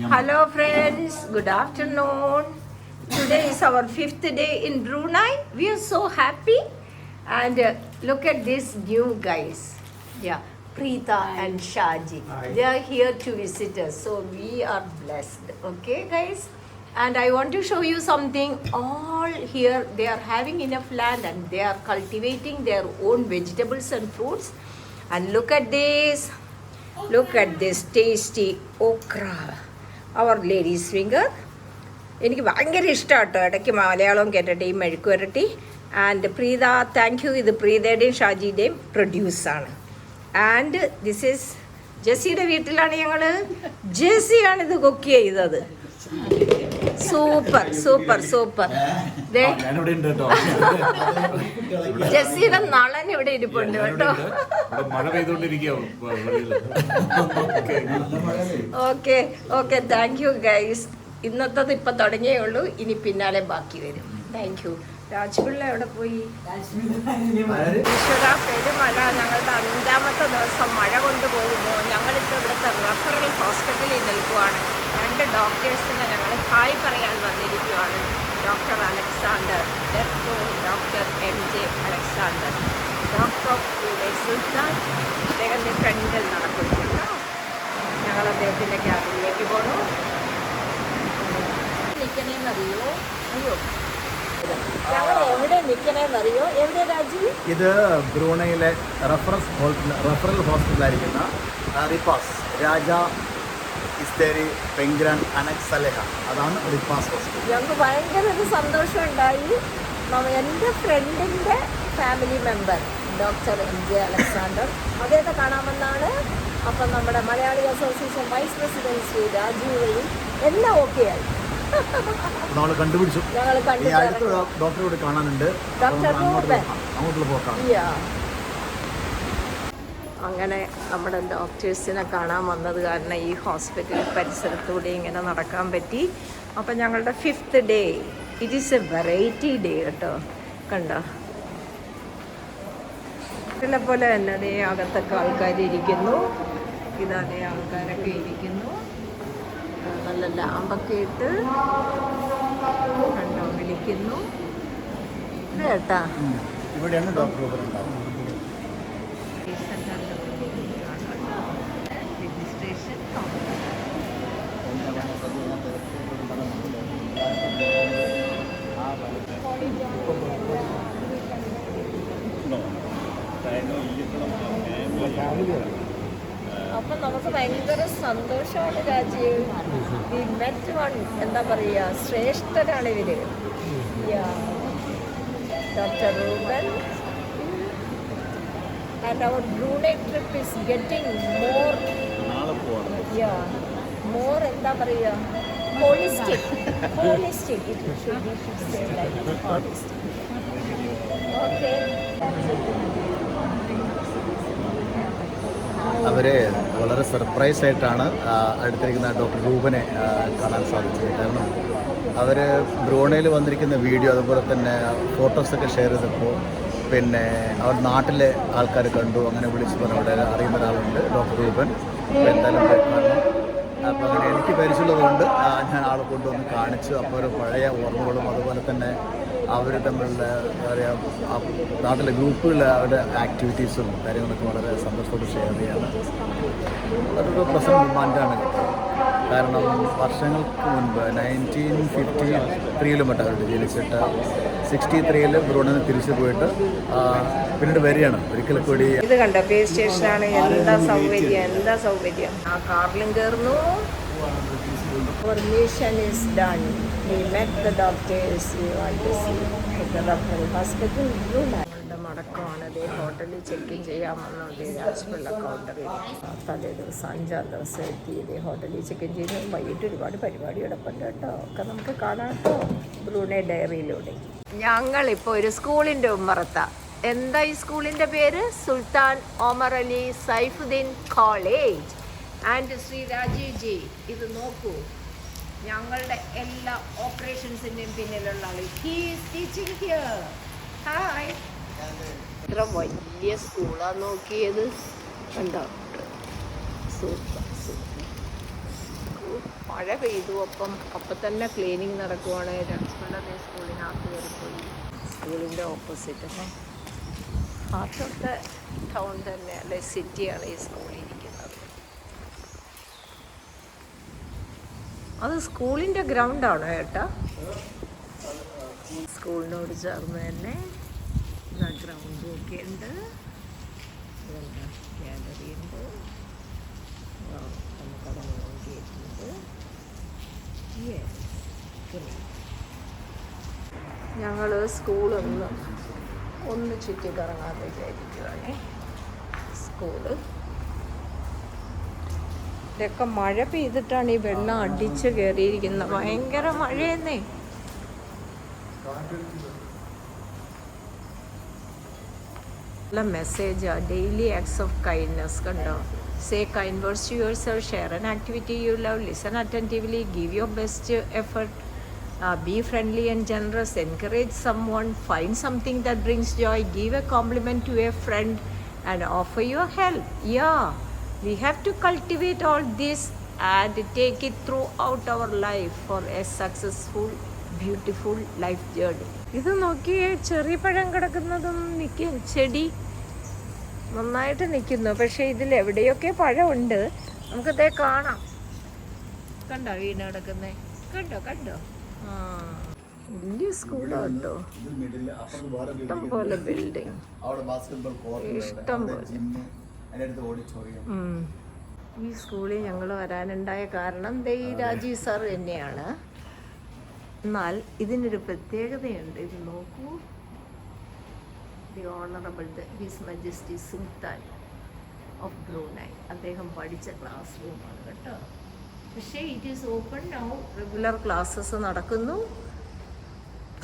Hello friends, good afternoon. Today is our 5th day in Brunei. We are so happy and look at these new guys. Yeah, Preeta and Shaji. They are here to visit us, so we are blessed. Okay guys? And I want to show you something. All here they are having enough land and they are cultivating their own vegetables and fruits. And look at this. Look at this tasty okra. Our lady's finger. എനിക്ക് ഭയങ്കര ഇഷ്ടമാണ് കേട്ടോ. ഇടയ്ക്ക് മലയാളം കേട്ടിട്ട് ഈ മെഴുക്ക് വരട്ടി. And Preetha, thank you. ഇത് പ്രീതയുടെയും ഷാജിയുടെയും പ്രൊഡ്യൂസാണ്. ആൻഡ് ദിസ് ഈസ് ജെസ്സിയുടെ വീട്ടിലാണ് ഞങ്ങൾ. ജെസ്സിയാണ് ഇത് കുക്ക് ചെയ്തത്. Super super super. ജെസ്സിയുടെ നളൻ ഇവിടെ ഇരിപ്പുണ്ട് കേട്ടോ. Okay okay, thank you guys. ഇന്നത്തത് ഇപ്പം തുടങ്ങിയേ ഉള്ളൂ, ഇനി പിന്നാലെ ബാക്കി വരും. Thank you. രാജ്പിള്ള എവിടെ പോയി? ഈശ്വര, പെരുമഴ. ഞങ്ങളുടെ 5ാമത്തെ ദിവസം മഴ കൊണ്ടുപോകുന്നു. ഞങ്ങളിപ്പോൾ ഇവിടുത്തെ റഫറൽ ഹോസ്പിറ്റലിൽ നിൽക്കുവാണ്. 2 ഡോക്ടേഴ്സിനെ ഞങ്ങൾ ഹായ് പറയാൻ വന്നിരിക്കുവാണ്. Doctor Alexander, doctor MJ Alexander, doctor of Sultan. അദ്ദേഹത്തിൻ്റെ ഫ്രണ്ടിൽ നടക്കുന്നുണ്ട്. ഞങ്ങൾ അദ്ദേഹത്തിൻ്റെ ക്യാബിനിലേക്ക് പോകണു. നിൽക്കണേന്നറിയോ? അയ്യോ, ഞങ്ങൾ എവിടെ നിൽക്കണേന്നറിയോ? എവിടെ രാജി? ഇത് ബ്രൂണയിലെ റഫറൽ ഹോസ്പിറ്റലായിരിക്കുന്ന റിപ്പാസ് രാജ ഇസ്തേരി പെങ്ഗ്രാൻ അനക് സലേഹ, അതാണ് റിപ്പാസ് ഹോസ്പിറ്റൽ. ഞങ്ങൾക്ക് ഭയങ്കര ഒരു സന്തോഷം ഉണ്ടായി. എൻ്റെ ഫ്രണ്ടിൻ്റെ family member doctor MJ Alexander അദ്ദേഹത്തെ കാണാമെന്നാണ്. അപ്പം നമ്മുടെ Malayali association vice president Shri Rajeev വഴി എല്ലാം ഓക്കെ ആയി. നമ്മൾ കണ്ടുപിടിച്ചു. ഞങ്ങൾ ഡോക്ടറോട് കാണാനുണ്ട്. അങ്ങോട്ടുള്ള പോക്കാം. അങ്ങനെ നമ്മുടെ ഡോക്ടേഴ്സിനെ കാണാൻ വന്നത് കാരണം ഈ ഹോസ്പിറ്റൽ പരിസരത്തൂടെ ഇങ്ങനെ നടക്കാൻ പറ്റി. അപ്പം ഞങ്ങളുടെ 5th day. It is A variety day കേട്ടോ. കണ്ടോ, ഇതിലെ പോലെ തന്നെ അതേ അകത്തൊക്കെ ആൾക്കാർ ഇരിക്കുന്നു. ഇതേ ആൾക്കാരൊക്കെ ഇരിക്കുന്നു. നല്ല ലാമ്പൊക്കെ ഇട്ട് കണ്ടോ വിളിക്കുന്നു കേട്ടാ. ഇവിടെയാണ് ഡോക്ടർ ഉണ്ടാവുന്നത്. രജിസ്ട്രേഷൻ അപ്പം നമുക്ക് ഭയങ്കര സന്തോഷമാണ് രാജീവ്. വി മെറ്റ് വൺ, എന്താ പറയുക, ശ്രേഷ്ഠരാണ് ഇവർ. Doctor Reuben. And our Brunei trip is getting more എന്താ പറയുക, holistic. It should be say like holistic. Okay. അവർ വളരെ സർപ്രൈസ് ആയിട്ടാണ് അടുത്തിരിക്കുന്ന ഡോക്ടർ റൂബനെ കാണാൻ സാധിച്ചത്. കാരണം അവർ ബ്രൂണയിൽ വന്നിരിക്കുന്ന വീഡിയോ അതുപോലെ തന്നെ ഫോട്ടോസൊക്കെ ഷെയർ ചെയ്തപ്പോൾ പിന്നെ അവർ നാട്ടിലെ ആൾക്കാർ കണ്ടു. അങ്ങനെ വിളിച്ച് പറഞ്ഞു അവിടെ അറിയുന്ന ഒരാളുണ്ട് ഡോക്ടർ റൂബൻ, അപ്പോൾ എന്തായാലും കാണണം. അപ്പോൾ അങ്ങനെ എനിക്ക് പരിചയമുള്ളതുകൊണ്ട് ഞാൻ ആളെ കൊണ്ടുവന്ന് കാണിച്ചു. അപ്പോൾ ഒരു പഴയ ഓർമ്മകളും അതുപോലെ തന്നെ അവർ തമ്മിലുള്ള എന്താ പറയുക നാട്ടിലെ ഗ്രൂപ്പുകളിലെ അവരുടെ ആക്ടിവിറ്റീസും കാര്യങ്ങളൊക്കെ വളരെ സന്തോഷത്തോട് ഷെയർ ചെയ്യാണ്. അതൊരു പ്രസൻറ്റ് മൂവ്മെൻ്റാണ്. കാരണം വർഷങ്ങൾക്ക് മുൻപ് 1953 മറ്റും അവർ ജനിച്ചിട്ട് 63 ബ്രൂണയിൽ തിരിച്ചു പോയിട്ട് പിന്നീട് വരികയാണ്. ഒരിക്കലും കൂടി ഇത് കണ്ടോ, പേ സ്റ്റേഷനാണ്. എന്താ സൗകര്യം. ആ കാറിലും കയറുന്നു. Our mission is done. We met the doctors. We want to see the referral hospital. ഞങ്ങളുടെ മടക്കമാണ്. അതേ ഹോട്ടലിൽ ചെക്ക് ഇൻ ചെയ്യാമെന്നുണ്ട് രാജ്പിള്ള കൗണ്ടറിൽ. തലേ ദിവസം 5-ാം ദിവസം എത്തി ഇതേ ഹോട്ടലിൽ ചെക്ക് ഇൻ ചെയ്ത് വൈകിട്ട് ഒരുപാട് പരിപാടി കിടപ്പുണ്ട് കേട്ടോ. ഒക്കെ നമുക്ക് കാണാം കേട്ടോ ബ്രൂണൈ ഡയറിയിലൂടെ. ഞങ്ങളിപ്പോൾ ഒരു സ്കൂളിൻ്റെ ഉമ്മറത്താണ്. എന്താ ഈ സ്കൂളിൻ്റെ പേര്? സുൽത്താൻ ഒമർ അലി സൈഫുദ്ദീൻ കോളേജ്. ആൻഡ് ശ്രീ രാജീവ് ജി, ഇത് നോക്കൂ, ഞങ്ങളുടെ എല്ലാ ഓപ്പറേഷൻസിൻ്റെയും പിന്നിലുള്ള ആൾ. He is teaching here. Hi. ഇത്ര വലിയ സ്കൂളാണ് നോക്കിയത് കണ്ടോ. Super super. മഴ പെയ്തു. അപ്പം തന്നെ ക്ലീനിങ് നടക്കുവാണ്. രക്ഷപ്പെട്ട സ്കൂളിനകത്ത് കയറിപ്പോയി. സ്കൂളിൻ്റെ opposite heart of the town തന്നെ അല്ലെ, സിറ്റിയാണ് ഈ സ്കൂളിരിക്കുന്നത്. അത് സ്കൂളിൻ്റെ ഗ്രൗണ്ടാണോ ഏട്ടാ? സ്കൂളിനോട് ചേർന്ന് തന്നെ ഗ്രൗണ്ടും ഒക്കെ ഉണ്ട്. ഗാലറി ഉണ്ട്. നമുക്കത് നോക്കിയിട്ടുണ്ട്. ഞങ്ങൾ സ്കൂളൊന്ന് ചുറ്റിക്കറങ്ങാൻ വിചാരിക്കുകയാണേ. സ്കൂള് ഇതൊക്കെ മഴ പെയ്തിട്ടാണ് ഈ വെള്ളം അടിച്ച് കയറിയിരിക്കുന്നത്. ഭയങ്കര മഴയെന്നേ. നല്ല മെസ്സേജാ. Daily acts of kindness. കണ്ടോ? Say kind words to yourself, share an activity you love, listen attentively, give your best effort, be friendly and generous, encourage someone, find something that brings joy, give a compliment to a friend and offer your help. Yeah, we have to cultivate all this and take it throughout our life for a successful, beautiful life journey. ഇത് നോക്കിയേ, ചെറിയ പഴം കിടക്കുന്നതും ചെടി നന്നായിട്ട് നിൽക്കുന്നു. പക്ഷേ ഇതിൽ എവിടെയൊക്കെ പഴമുണ്ട്. നമുക്കതേ കാണാം. കണ്ടോ വീണ് കിടക്കുന്നേ? കണ്ടോ? ആ, വലിയ സ്കൂളാണ് കേട്ടോ. ഇഷ്ടം പോലെ ബിൽഡിങ്, ഇഷ്ടം പോലെ. ഈ സ്കൂളിൽ ഞങ്ങൾ വരാനുണ്ടായ കാരണം ഈ രാജീവ് സാർ തന്നെയാണ്. എന്നാൽ ഇതിനൊരു പ്രത്യേകതയുണ്ട്. ഇത് നോക്കൂ. The honourable his majesty Sultan of Brunei, അദ്ദേഹം പഠിച്ച ക്ലാസ് റൂമാണ് കേട്ടോ. പക്ഷേ it is open now. Regular classes നടക്കുന്നു.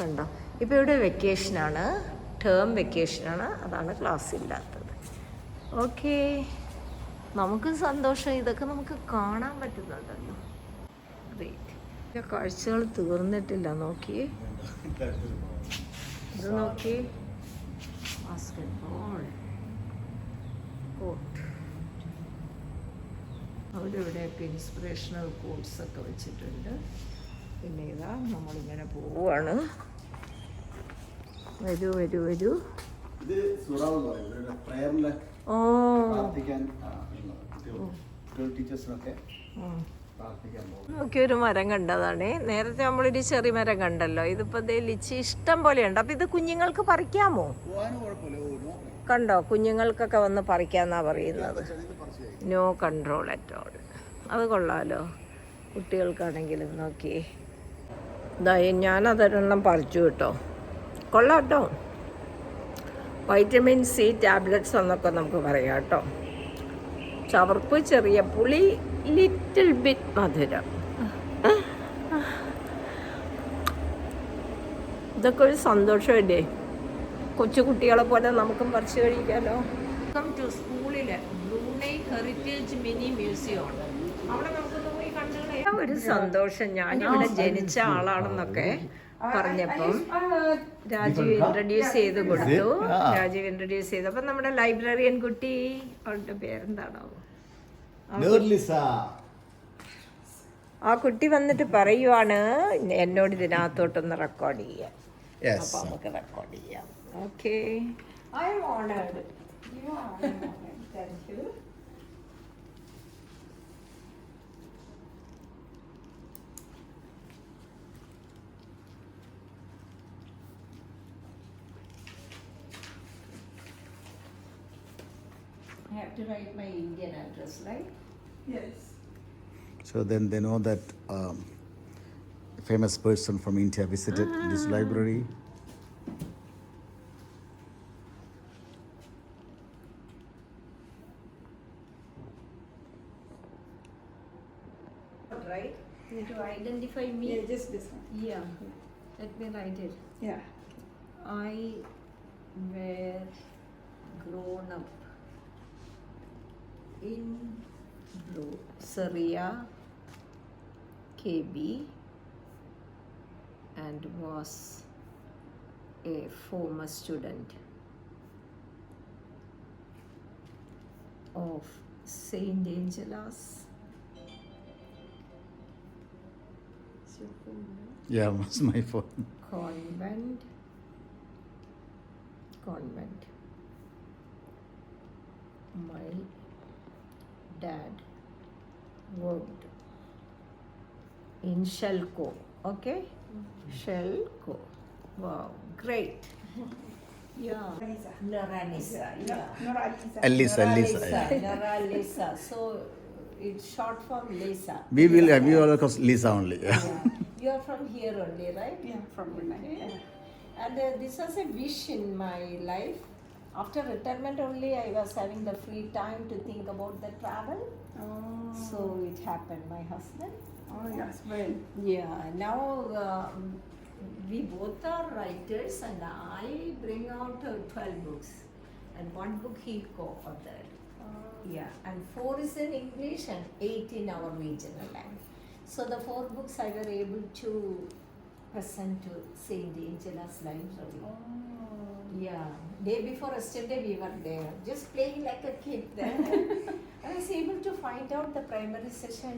കണ്ടോ? ഇപ്പോൾ ഇവിടെ വെക്കേഷനാണ്, ടേം വെക്കേഷനാണ്. അതാണ് ക്ലാസ് ഇല്ലാത്തത്. ഓക്കെ, നമുക്ക് സന്തോഷം. ഇതൊക്കെ നമുക്ക് കാണാൻ പറ്റുന്നുണ്ടല്ലോ. ഗ്രേറ്റ്. കാഴ്ചകൾ തീർന്നിട്ടില്ല. നോക്കിയേ, ഇത് നോക്കിയേ. Basketball court. അവിടെ ഇവിടെയൊക്കെ ഇൻസ്പിറേഷണൽ കോട്ട്സൊക്കെ വെച്ചിട്ടുണ്ട്. പിന്നെ ഇതാ നമ്മളിങ്ങനെ പോവുകയാണ്. വരൂ. ഓ, നോക്കിയൊരു മരം കണ്ടതാണേ. നേരത്തെ നമ്മളൊരു ചെറിയ മരം കണ്ടല്ലോ. ഇതിപ്പോ ലിച്ചി ഇഷ്ടം പോലെയുണ്ട്. അപ്പൊ ഇത് കുഞ്ഞുങ്ങൾക്ക് പറിക്കാമോ? കണ്ടോ, കുഞ്ഞുങ്ങൾക്കൊക്കെ വന്ന് പറിക്കാന്നാ പറയുന്നത്. No control at all. അത് കൊള്ളാലോ, കുട്ടികൾക്കാണെങ്കിലും. നോക്കിയേ, ഞാനതൊരെണ്ണം പറിച്ചു കേട്ടോ. കൊള്ളാം കേട്ടോ. വൈറ്റമിൻ സി ടാബ്ലറ്റ്സ് എന്നൊക്കെ നമുക്ക് പറയാം കേട്ടോ. ചവർപ്പ്, ചെറിയ പുളി, ലിറ്റിൽ ബിറ്റ് മധുരം. ഇതൊക്കെ ഒരു സന്തോഷമല്ലേ? കൊച്ചു കുട്ടികളെ പോലെ നമുക്കും പറിച്ചു കഴിക്കാമല്ലോ. വെൽക്കം ടു സ്കൂളിലെ ബ്രൂണൈ ഹെറിറ്റേജ് മിനി മ്യൂസിയം ആണ്. അവിടെ നമുക്കൊന്ന് പോയി കണ്ടുകളയാം. ഒരു സന്തോഷം. ഞാനിവിടെ ജനിച്ച ആളാണെന്നൊക്കെ പറഞ്ഞപ്പം രാജീവ് ഇൻട്രൊഡ്യൂസ് ചെയ്ത് കൊടുത്തു. അപ്പം നമ്മുടെ ലൈബ്രറിയൻ കുട്ടി, അവളുടെ പേരെന്താണോ, ആ കുട്ടി വന്നിട്ട് പറയുവാണ് എന്നോട് ഇതിനകത്തോട്ടൊന്ന് റെക്കോർഡ് ചെയ്യാം. അപ്പൊ നമുക്ക് റെക്കോർഡ് ചെയ്യാം. Okay, I am honoured. Thank you. I have to write my Indian address, right? Yes. So then they know that a famous person from India visited this library. Right? You need to identify me. Yeah, just this one. Yeah. Let me write it. Yeah. I were grown up in Syria, KB, and was a former student of St. Angela's Yeah, it's my phone. Convent. My dad worked in Shellco. Okay? Shellco. Wow, great. Yeah. Noranisa. Yeah. Elisa. Noralisa. So it's short form Lisa. We will call Lisa only. Yeah. You are from here only, right? Yeah, from Brunei. Okay. Yeah. And this was a wish in my life. After retirement only, I was having the free time to think about the travel. Oh. So it happened, my husband. Oh, yes, well. Yeah, now we both are writers and I bring out 12 books. And one book he co-authored. Yeah, and 4 is in English and 8 in our regional language. So the 4 books I were able to present to St. Angela's Library. Yeah, day before yesterday we were there, just playing like a kid there. I was able to find out the primary session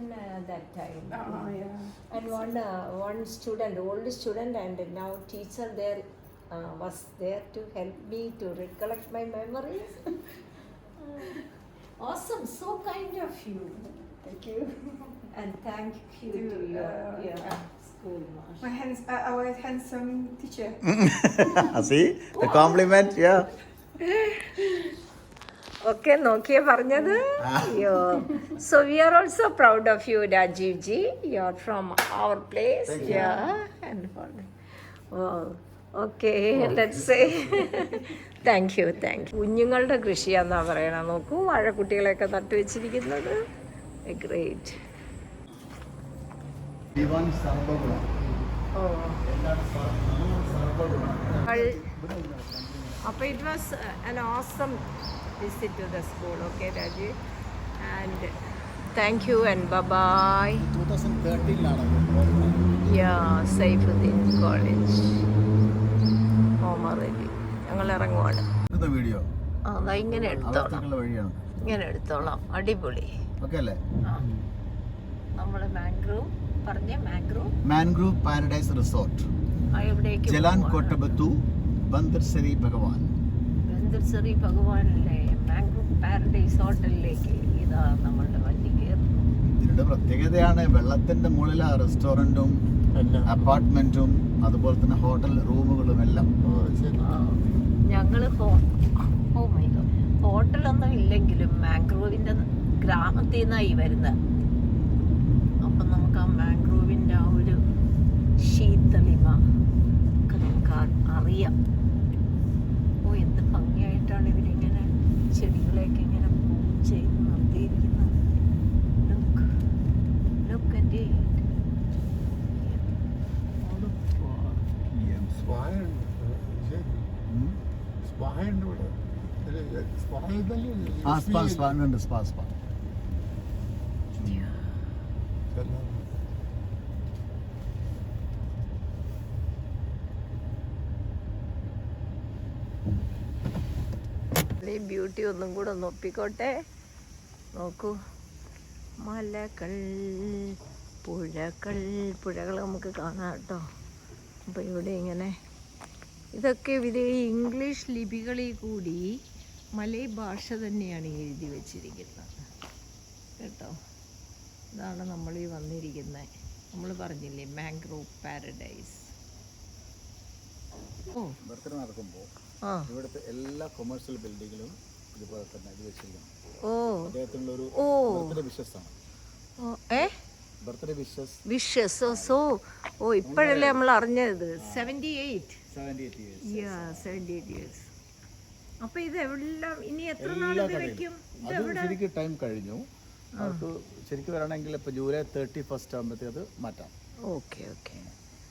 that time. Yeah. And one student, old student and now teacher there was there to help me to recollect my memories. Awesome, so kind of you. Thank you. And thank you to your school master. Our handsome teacher. See the compliment, yeah. Okay, നോക്കിയേ പറഞ്ഞത്. So we are also proud of you, Rajiv ji. You are from our place. Thank you. Yeah. And okay, let's say thank you. കുഞ്ഞുങ്ങളുടെ കൃഷിയാന്നാ പറയണ. നോക്കൂ വാഴക്കുട്ടികളെയൊക്കെ നട്ടു വെച്ചിരിക്കുന്നത്. Great. Divan Sarvaguna. അപ്പോൾ it was an awesome visit to the school, okay, Rajiv? And thank you and bye-bye. 2013 Yeah, Saifuddin College. ഓമറലി ഞങ്ങൾ ഇറങ്ങുവാണ്. Video അതാ ഇങ്ങനെ എടുത്തോളാം, വഴിയാണ്. ഇങ്ങനെ എടുത്തോളാം. അടിപൊളി. ഓക്കെ അല്ലേ? നമ്മൾ മാംഗ്രൂവ് മാൻഗ്രൂവ് പാരഡൈസ് റിസോർട്ട്, എവിടേക്ക്? ജലാൻ കോട്ടബത്തു, ബന്ദർസരി ഭഗവാൻ. ബന്ദർസറി ഭഗവാനിലെ മാംഗ്രൂവ് പാരഡൈസ് ഹോട്ടലിലേക്ക് ഇതാ നമ്മളുടെ വണ്ടി കയറുന്നു. ഇതിന്റെ പ്രത്യേകതയാണ് വെള്ളത്തിന്റെ മുകളിലാ റെസ്റ്റോറന്റും അപ്പാർട്ട്മെന്റും അതുപോലെ തന്നെ ഹോട്ടൽ റൂമുകളും എല്ലാം. ഞങ്ങള് ഹോട്ടലൊന്നും ഇല്ലെങ്കിലും മാംഗ്രൂവിന്റെ ഗ്രാമത്തിൽ നിന്നായി വരുന്നത്. അപ്പം നമുക്ക് ആ മാംഗ്രൂവിന്റെ ആ ഒരു ശീതളിമ ഒക്കെ നമുക്ക് അറിയാം. എന്ത് ഭംഗിയായിട്ടാണ് ഇവരിങ്ങനെ ചെടികളെയൊക്കെ ഇങ്ങനെ ചെയ്ത് നിർത്തിയിരിക്കുന്നത്. Look at it. Spa. Beauty ഒന്നും കൂടെ ഒന്ന് ഒപ്പിക്കോട്ടെ. നോക്കൂ, മലകൾ, പുഴകൾ നമുക്ക് കാണാം കേട്ടോ. അപ്പോൾ ഇവിടെ ഇങ്ങനെ ഇതൊക്കെ ഇംഗ്ലീഷ് ലിപികളിൽ കൂടി മലയ് ഭാഷ തന്നെയാണ് എഴുതി വച്ചിരിക്കുന്നത് കേട്ടോ. ഇതാണ് നമ്മൾ ഈ വന്നിരിക്കുന്നത്. നമ്മൾ പറഞ്ഞില്ലേ മാംഗ്രൂവ് പാരഡൈസ്. ബർത്ത്ഡേ നടക്കുമ്പോൾ ഇവിടുത്തെ എല്ലാ കൊമേഴ്ഷ്യൽ ബിൽഡിങ്ങിലും ഇതുപോലെ തന്നെ ഇത് വെച്ചിരിക്കണം. അദ്ദേഹത്തിനുള്ള ഒരു ബർത്ത്ഡേ വിഷസ് ആണ്. Birthday wishes. ഇപ്പോഴല്ലേ നമ്മൾ അറിഞ്ഞത്. 78 years. അപ്പൊ ഇതെല്ലാം ഇനി എത്ര നാൾ വെക്കും? ശരിക്കും ടൈം കഴിഞ്ഞു. അവർക്ക് ശരിക്കും വരണമെങ്കിൽ ഇപ്പൊ ജൂലൈ 31 ആകുമ്പോഴത്തേക്ക് അത് മാറ്റാം. ഓക്കെ.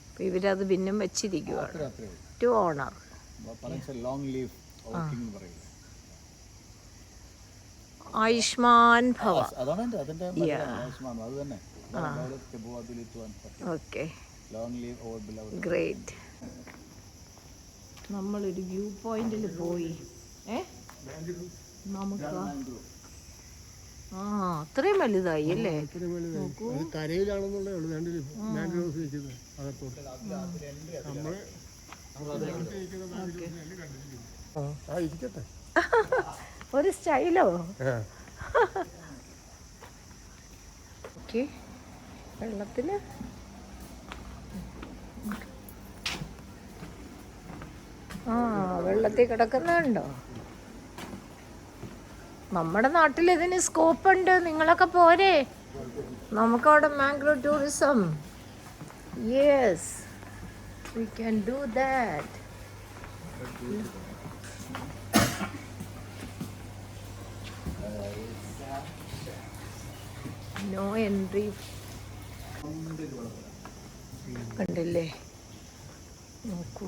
അപ്പൊ ഇവരത് പിന്നും വെച്ചിരിക്കുവാണ് to honour. Long live outing പറയുന്നത്. ആയുഷ്മാൻ ഭവ. അതാണ് അതിന്റെ ആയുഷ്മാൻ. അത് തന്നെ. Okay, long live over beloved. Great. നമ്മളൊരു വ്യൂ പോയിന്റിൽ പോയി. നമുക്ക് ആ അത്രയും വലുതായി അല്ലേ? കരയിലാണെന്നുള്ളേ ഉള്ളൂ. മാംഗ്രോവ്സ് നിൽക്കുന്നത് അകത്തോട്ട്. നമ്മള് ഇരിക്കട്ടെ. ഒരു സ്റ്റൈലോ? ഓക്കെ, വെള്ളത്തിന് വെള്ളത്തിൽ കിടക്കുന്നുണ്ടോ? നമ്മുടെ നാട്ടിൽ ഇതിന് സ്കോപ്പ് ഉണ്ട്. നിങ്ങളൊക്കെ പോരെ, നമുക്കവിടെ mangrove tourism. Yes, we can do that. No entry. കണ്ടില്ലേ, നോക്കൂ.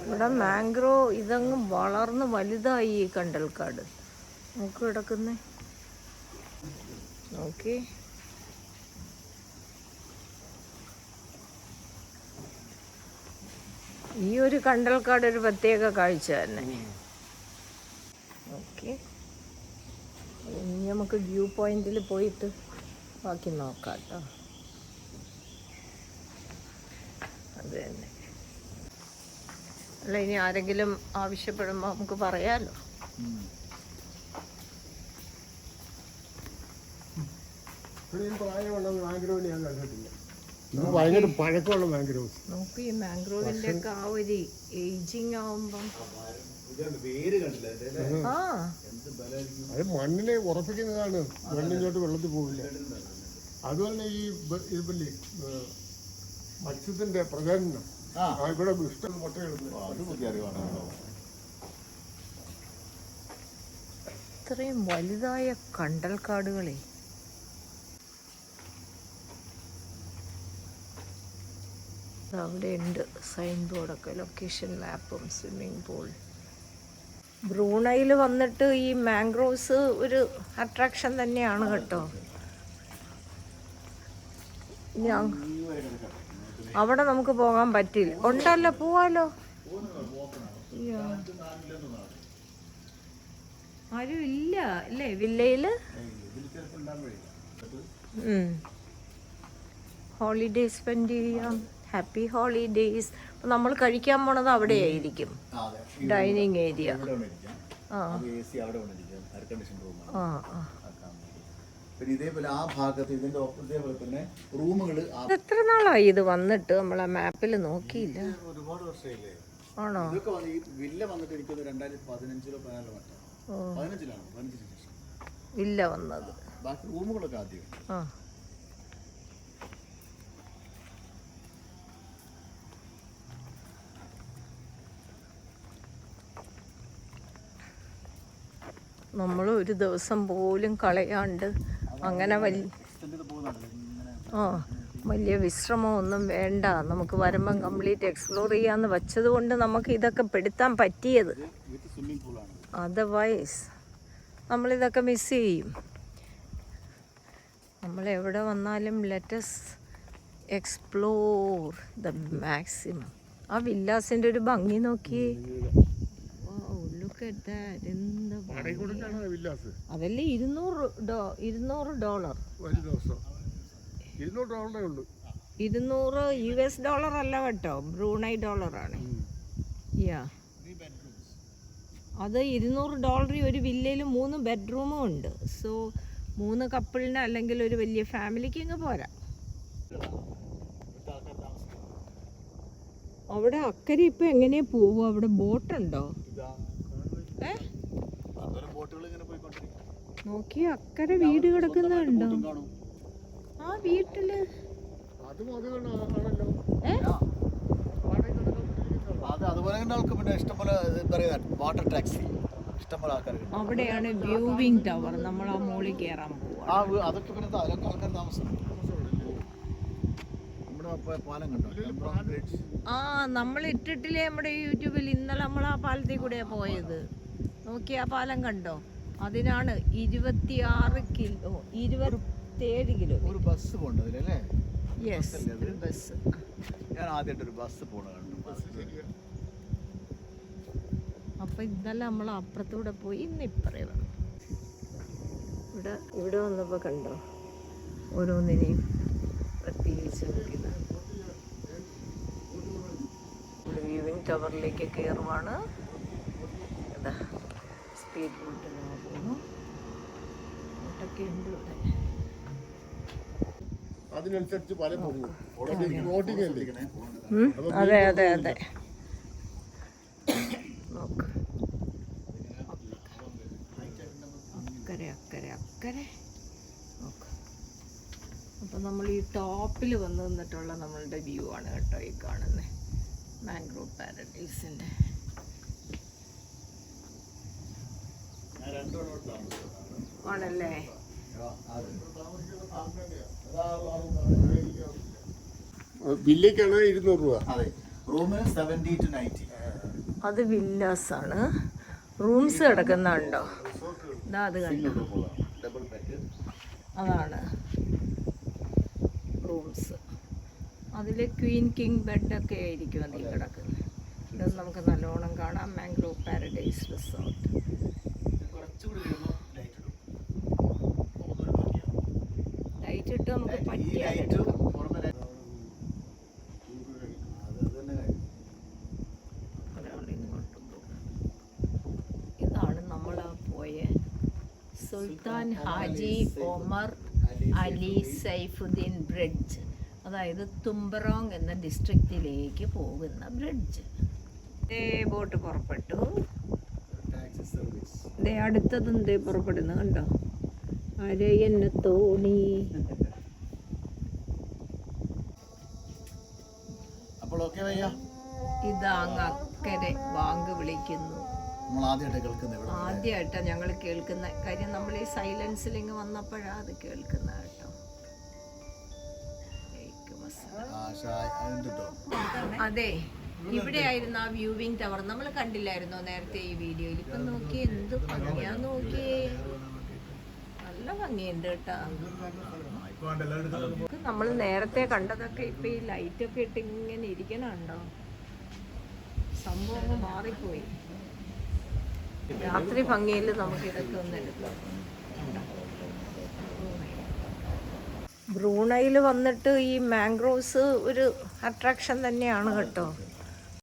ഇവിടെ മാംഗ്രോ ഇതങ്ങ് വളർന്ന് വലുതായി. ഈ കണ്ടൽക്കാട് നോക്ക് കിടക്കുന്നേ, നോക്കി. ഈ ഒരു കണ്ടൽക്കാട് ഒരു പ്രത്യേക കാഴ്ച തന്നെ. ഓക്കെ, ഇനി നമുക്ക് വ്യൂ പോയിന്റിൽ പോയിട്ട് ബാക്കി നോക്കാം കേട്ടോ. അത് തന്നെ. അല്ല, ഇനി ആരെങ്കിലും ആവശ്യപ്പെടുമ്പോൾ നമുക്ക് പറയാലോ. മാംഗ്രോവിനെ ഞാൻ കണ്ടിട്ടില്ല. ഭയങ്കര പഴക്കമുള്ള മാംഗ്രോവ്സ്. നോക്കൂ, ഈ മാംഗ്രോവിന്റെ ഒക്കെ ആ ഒരു ഏജിങ് ആവുമ്പം അത് മണ്ണിനെ ഉറപ്പിക്കുന്നതാണ്. മണ്ണിലോട്ട് വെള്ളത്തിൽ പോവില്ല. അതുപോലെ ഈ ഇതില്ലേ മത്സ്യത്തിന്റെ പ്രജനനം ഇവിടെ ഇഷ്ടം മുട്ടയിടുന്നത്. ഇത്രയും വലുതായ കണ്ടൽക്കാടുകളെ അവിടെ ഉണ്ട് സൈൻ ബോർഡൊക്കെ, ലൊക്കേഷൻ മാപ്പും സ്വിമ്മിംഗ് പൂൾ. ബ്രൂണയിൽ വന്നിട്ട് ഈ മാംഗ്രോവ്സ് ഒരു അട്രാക്ഷൻ തന്നെയാണ് കേട്ടോ. അവിടെ നമുക്ക് പോകാൻ പറ്റില്ല. ഉണ്ടല്ലോ, പോവാലോ. ആരും ഇല്ല അല്ലേ വില്ലയില്? ഹോളിഡേ സ്പെൻഡ് ചെയ്യാം. Happy holidays. അപ്പം നമ്മൾ കഴിക്കാൻ പോണത് അവിടെ ആയിരിക്കും, ഡൈനിങ് ഏരിയ. ഇതേപോലെ ആ ഭാഗത്ത് ഇതിന്റെ ഇതേപോലെ തന്നെ റൂമുകൾ. എത്ര നാളായി ഇത് വന്നിട്ട്? നമ്മളെ മാപ്പിൽ നോക്കിയില്ല. ഒരുപാട് വർഷമായില്ലേ? ആണോ? ഇതൊക്കെ ഈ വില്ല വന്നിട്ട് എനിക്ക് 2015-ലോ 15-ലാണ് 15 ശേഷം വില്ല വന്നത്. ബാക്കി റൂമുകളൊക്കെ ആദ്യം. നമ്മൾ ഒരു ദിവസം പോലും കളയാണ്ട് അങ്ങനെ വലിയ വിശ്രമമൊന്നും വേണ്ട. നമുക്ക് വരുമ്പം കംപ്ലീറ്റ് എക്സ്പ്ലോർ ചെയ്യാമെന്ന് വെച്ചത് കൊണ്ട് നമുക്ക് ഇതൊക്കെ പെടുത്താൻ പറ്റിയത്. അതർവൈസ് നമ്മളിതൊക്കെ മിസ് ചെയ്യും. നമ്മൾ എവിടെ വന്നാലും ലെറ്റസ് എക്സ്പ്ലോർ ദ മാക്സിമം. ആ വില്ലാസിൻ്റെ ഒരു ഭംഗി നോക്കിയേ. അതല്ലേ $200 $200 അല്ല കേട്ടോ, ബ്രൂണൈ ഡോളറാണ്. അത് $200 ഒരു വില്ലയിൽ 3 ബെഡ്റൂമും ഉണ്ട്. സോ 3 കപ്പിളിന് അല്ലെങ്കിൽ ഒരു വലിയ ഫാമിലിക്ക് ഇങ്ങ് പോരാ. അവിടെ അക്കരെ ഇപ്പൊ എങ്ങനെയാ പോവുക? അവിടെ ബോട്ടുണ്ടോ? നോക്കി അക്കരെ വീട് കിടക്കുന്നുണ്ടോ? ആ വീട്ടില് അവിടെയാണ് വ്യൂവിംഗ് ടവർ. നമ്മൾ ആ മുകളിൽ കയറാൻ പോവാ. നമ്മൾ ഇട്ടിട്ടില്ലേ നമ്മുടെ യൂട്യൂബിൽ? ഇന്നലെ നമ്മൾ ആ പാലത്തിൽ കൂടെയാ പോയത്. നോക്കി ആ പാലം കണ്ടോ? അതിനാണ് 27 കിലോ ഒരു ബസ് പോണ്ടല്ലേ? യെസ്, ഒരു ബസ്. ഞാൻ ആദ്യമായിട്ട് ഒരു ബസ് പോണ കണ്ടു. അപ്പോൾ ഇന്നലെ നമ്മൾ അപ്പുറത്തൂടെ പോയി ഇന്ന് ഇപ്പറേ വന്നു. ഇവിടെ വന്നപ്പോൾ കണ്ടോ ഓരോന്നിനെയും പ്രത്യേകിച്ച് നോക്കിയത്. വ്യൂവിങ് ടവറിലേക്ക് കയറുവാണ്. ഇതാ സ്പീഡ് ബോട്ടിൽ പോകുന്നു. ബോട്ടൊക്കെ ഉണ്ട് ഇവിടെ. അതിനനുസരിച്ച് പല പോകും. ബോട്ടിംഗ് അല്ലേ? അതെ അതെ അതെ. നോക്ക് അക്കരെ അക്കരെ അക്കരെ നോക്ക്. അപ്പം നമ്മൾ ഈ ടോപ്പിൽ വന്ന് നിന്നിട്ടുള്ള നമ്മളുടെ വ്യൂ ആണ് കേട്ടോ ഈ കാണുന്നത്, മാംഗ്രോവ് പാരഡൈസിൻ്റെ. ആണല്ലേ? വില്ലയ്ക്കാണ് 200 രൂപ. അതെ, റൂമിന് 70 to 90. അത് വില്ലാസ് ആണ്. റൂംസ് കിടക്കുന്നുണ്ടോ? ഇതാ അത് കണ്ടോ, അതാണ് റൂംസ്. അതിൽ ക്വീൻ കിങ് ബെഡൊക്കെ ആയിരിക്കും അതിൽ കിടക്കുന്നത്. ഇതൊന്നും നമുക്ക് നല്ലോണം കാണാം. Mangrove paradise resort. ലൈറ്റ് ഇട്ട് നമുക്ക് പറ്റിയാലെടുക്കാം. ഇതാണ് നമ്മൾ പോയ സുൽത്താൻ ഹാജി ഒമർ അലി സൈഫുദ്ദീൻ ബ്രിഡ്ജ്, അതായത് തുമ്പറോങ് എന്ന ഡിസ്ട്രിക്റ്റിലേക്ക് പോകുന്ന ബ്രിഡ്ജ്. ബോട്ട് പുറപ്പെട്ടു. അടുത്തതും പുറപ്പെടുന്നു കണ്ടോ, അരയന്ന തോണി. ഇതാങ്ങ് അക്കരെ ബാങ്ക് വിളിക്കുന്നു. ആദ്യമായിട്ടാണ് ഞങ്ങൾ കേൾക്കുന്ന കാര്യം. നമ്മൾ ഈ സൈലൻസിൽ ഇങ്ങ് വന്നപ്പോഴാണ് അത് കേൾക്കുന്ന കേട്ടോ. അതെ, ഇവിടെ ആയിരുന്നു ആ വ്യൂവിംഗ് ടവർ. നമ്മൾ കണ്ടില്ലായിരുന്നോ നേരത്തെ ഈ വീഡിയോയിൽ? ഇപ്പം നോക്കി എന്ത് ഭംഗിയാ, നോക്കിയേ, നല്ല ഭംഗിയുണ്ട് കേട്ടോ. നമ്മൾ നേരത്തെ കണ്ടതൊക്കെ ഇപ്പം ഈ ലൈറ്റൊക്കെ ഇട്ട് ഇങ്ങനെ ഇരിക്കണുണ്ടോ, സംഭവം മാറിപ്പോയി. രാത്രി ഭംഗിയിൽ നമുക്ക് ഇതൊക്കെ ഒന്ന് എടുക്കാം. ബ്രൂണയിൽ വന്നിട്ട് ഈ മാംഗ്രോവ്സ് ഒരു അട്രാക്ഷൻ തന്നെയാണ് കേട്ടോ.